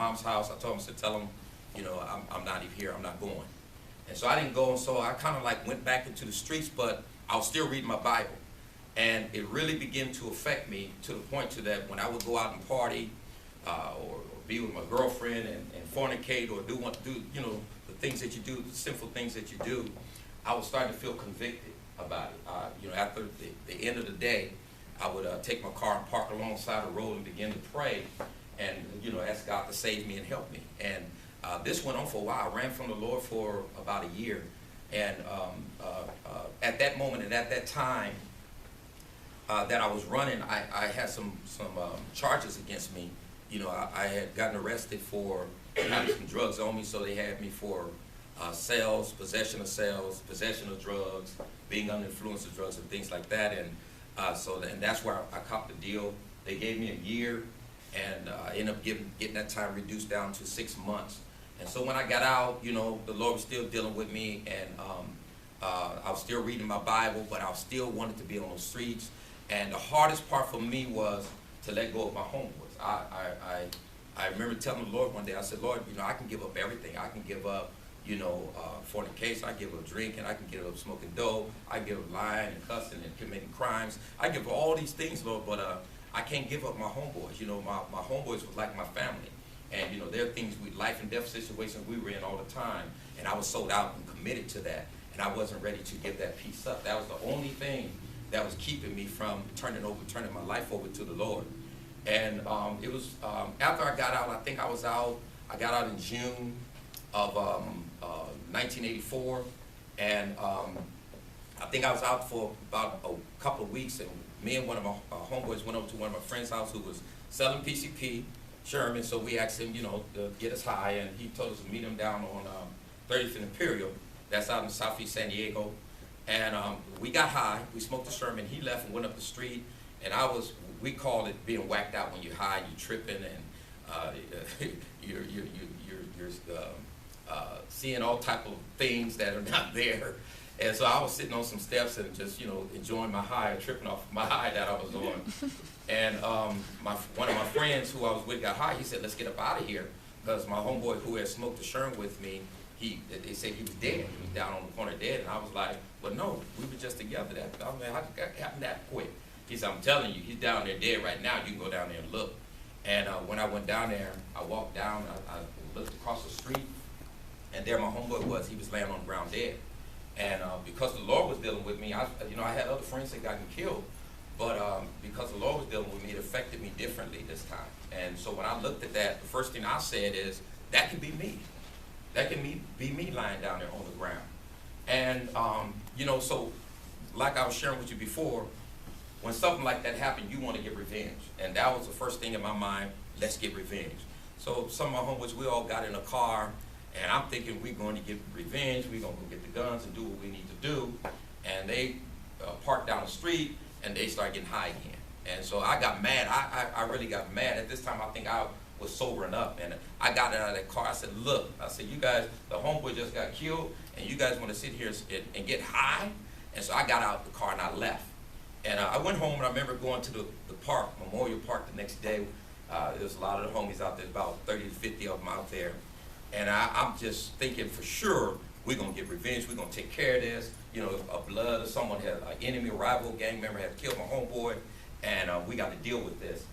mom's house. I told him, I said, tell him, I'm not even here. I'm not going. And so I didn't go, and so I kind of like went back into the streets, but I was still reading my Bible. And it really began to affect me to the point to that when I would go out and party or be with my girlfriend and fornicate or do the things that you do, the sinful things that you do, I was starting to feel convicted about it. After the end of the day, I would take my car and park alongside the road and begin to pray and, ask God to save me and help me. And this went on for a while. I ran from the Lord for about a year. And at that moment and at that time that I was running, I had some charges against me. I had gotten arrested for having some drugs on me, so they had me for sales, possession of drugs, being under influence of drugs and things like that. And and that's where I copped the deal. They gave me a year, and I ended up getting that time reduced down to 6 months. And so when I got out, the Lord was still dealing with me, and I was still reading my Bible, but I still wanted to be on the streets. And the hardest part for me was to let go of my homeboys. I remember telling the Lord one day, I said, Lord, I can give up everything. I can give up, fornication, I give up drinking, I can give up smoking dope, I give up lying and cussing and committing crimes. I give up all these things, Lord, but I can't give up my homeboys. My homeboys was like my family. And, there are things, life and death situations we were in all the time. And I was sold out and committed to that. And I wasn't ready to give that piece up. That was the only thing that was keeping me from turning my life over to the Lord. And it was after I got out, I got out in June of 1984. And I think I was out for about a couple of weeks. And me and one of my homeboys went over to one of my friend's house who was selling PCP, Sherman. So we asked him, to get us high. And he told us to meet him down on 30th and Imperial. That's out in Southeast San Diego. And we got high. We smoked the Sherman. He left and went up the street. And we called it being whacked out when you're high, you're tripping, and you're seeing all type of things that are not there. And so I was sitting on some steps and just, enjoying my high, tripping off my high that I was on. And one of my friends who I was with got high. He said, let's get up out of here, because my homeboy who had smoked the Sherman with me, they said he was dead. He was down on the corner dead. And I was like, well, no, we were just together. How did that happen that quick? He said, I'm telling you, he's down there dead right now. You can go down there and look. And when I went down there, I walked down, I looked across the street, and there my homeboy was. He was laying on the ground dead. And because the Lord was dealing with me, I had other friends that gotten killed, but because the Lord was dealing with me, it affected me differently this time. And so when I looked at that, the first thing I said is, that could be me. That can be me lying down there on the ground. And, so like I was sharing with you before, when something like that happened, you want to get revenge. And that was the first thing in my mind, let's get revenge. So some of my homeboys, we all got in a car, and I'm thinking we're going to get revenge, we're going to go get the guns and do what we need to do. And they parked down the street, and they started getting high again. And so I got mad. I really got mad. At this time, I think I was sobering up. And I got out of that car. I said, look, you guys, the homeboy just got killed, and you guys want to sit here and get high? And so I got out the car, and I left. And I went home, and I remember going to the park, Memorial Park, the next day. There's a lot of the homies out there, about 30 to 50 of them out there. And I'm just thinking for sure we're going to get revenge. We're going to take care of this. A blood or someone had an enemy, a rival gang member had killed my homeboy, and we got to deal with this.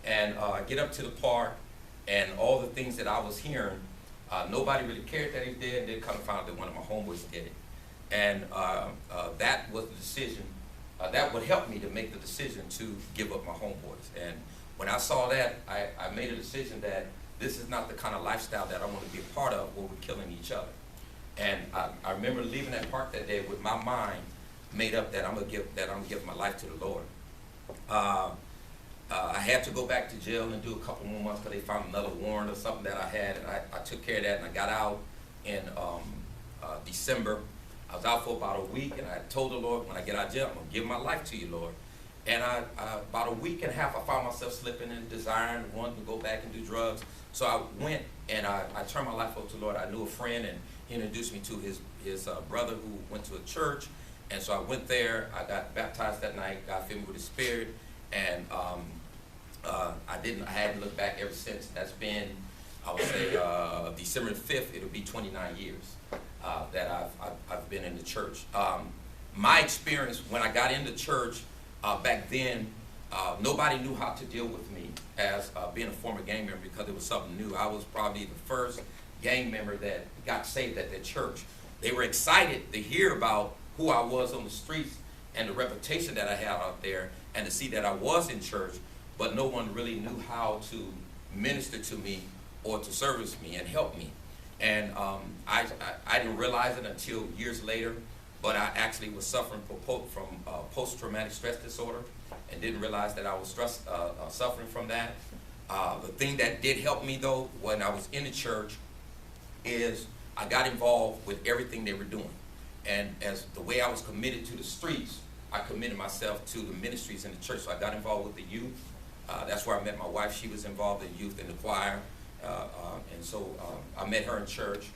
And I get up to the park, and all the things that I was hearing, nobody really cared that he was dead. They kind of found out that one of my homeboys did it. And that was the decision. That would help me to make the decision to give up my homeboys. And when I saw that, I made a decision that this is not the kind of lifestyle that I want to be a part of where we're killing each other. And I remember leaving that park that day with my mind made up that I'm gonna give my life to the Lord. I had to go back to jail and do a couple more months because they found another warrant or something that I had, and I took care of that, and I got out in December. I was out for about a week, and I told the Lord, when I get out of jail, I'm gonna give my life to you, Lord. And about a week and a half, I found myself slipping and desiring, wanting to go back and do drugs. So I went and I turned my life over to the Lord. I knew a friend, and he introduced me to his brother who went to a church. And so I went there. I got baptized that night. God filled me with His Spirit, and I hadn't looked back ever since. I was December the 5th, it'll be 29 years that I've been in the church. My experience when I got into church back then, nobody knew how to deal with me as being a former gang member because it was something new. I was probably the first gang member that got saved at that church. They were excited to hear about who I was on the streets and the reputation that I had out there, and to see that I was in church, but no one really knew how to minister to me or to service me and help me. And I didn't realize it until years later, but I actually was suffering from post-traumatic stress disorder and didn't realize that I was suffering from that. The thing that did help me, though, when I was in the church is I got involved with everything they were doing. And as the way I was committed to the streets, I committed myself to the ministries in the church. So I got involved with the youth. That's where I met my wife. She was involved in youth in the choir. And so I met her in church.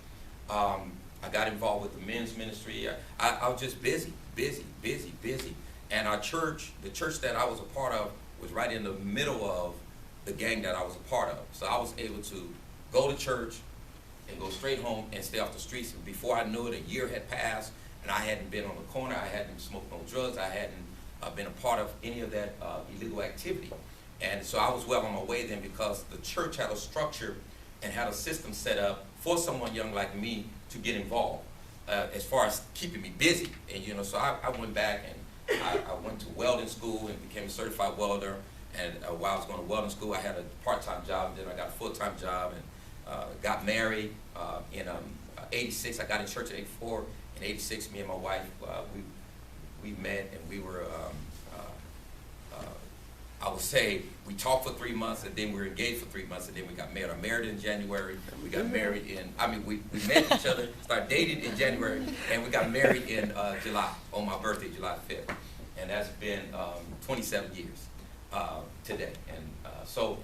I got involved with the men's ministry. I was just busy. And our church, the church that I was a part of, was right in the middle of the gang that I was a part of. So I was able to go to church and go straight home and stay off the streets. And before I knew it, a year had passed, and I hadn't been on the corner. I hadn't smoked no drugs. I hadn't been a part of any of that illegal activity. And so I was well on my way then, because the church had a structure and had a system set up for someone young like me to get involved as far as keeping me busy. And so I went back and I went to welding school and became a certified welder. And while I was going to welding school, I had a part-time job, and then I got a full-time job, and got married in 86. I got in church in 84. In 86, me and my wife, we met, and we were, I would say, we talked for 3 months, and then we were engaged for 3 months, and then we got married. I married in January. We got married in, we met each other, started dating in January, and we got married in July, on my birthday, July 5th. And that's been 27 years today. And so